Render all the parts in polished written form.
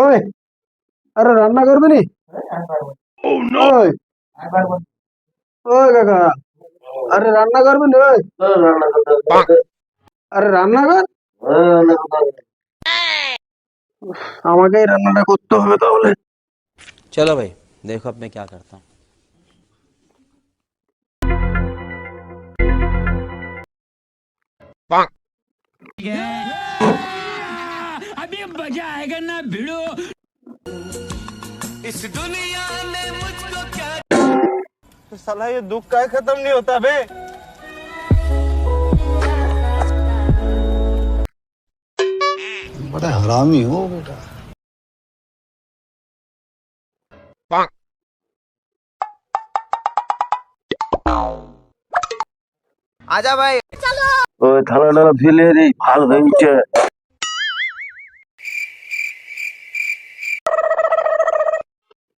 ওই, আরে রান্না করবি নি? ওই, ওই কাকা, আরে রান্না করবি নি? ওই, আরে রান্না কর। আমাকেই রান্নাটা করতে হবে তাহলে। चलो भाई देखो अब मैं क्या करता हूँ। साला ये दुख का खत्म नहीं होता बे। बड़ा हरामी हो बेटा। आजा भाई। ওই থালাটা ফেলে দিই, ভাত হয়েছে।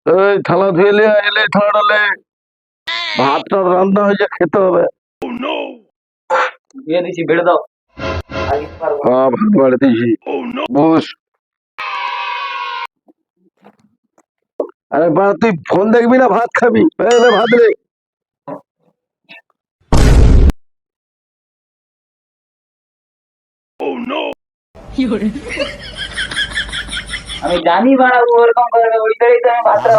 ওই থালা ধুয়ে এলে থালাটা লে, ভাতটা রান্না হয়েছে, খেতে হবে। দিয়ে দিছি বেড়ে দাও। হ্যাঁ, ভাত বাড়ি দিয়েছি, বস। আরে বা তুই ফোন দেখবি না ভাত খাবি? এই নে ভাত রে। আমি জানি বাড়াবো ওরকম করবে ওইটাই তো আমি ভাতটা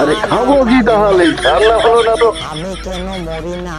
আরে খাবো কি তাহলে? রান্না হলো না তো। আমি কেন মরি না?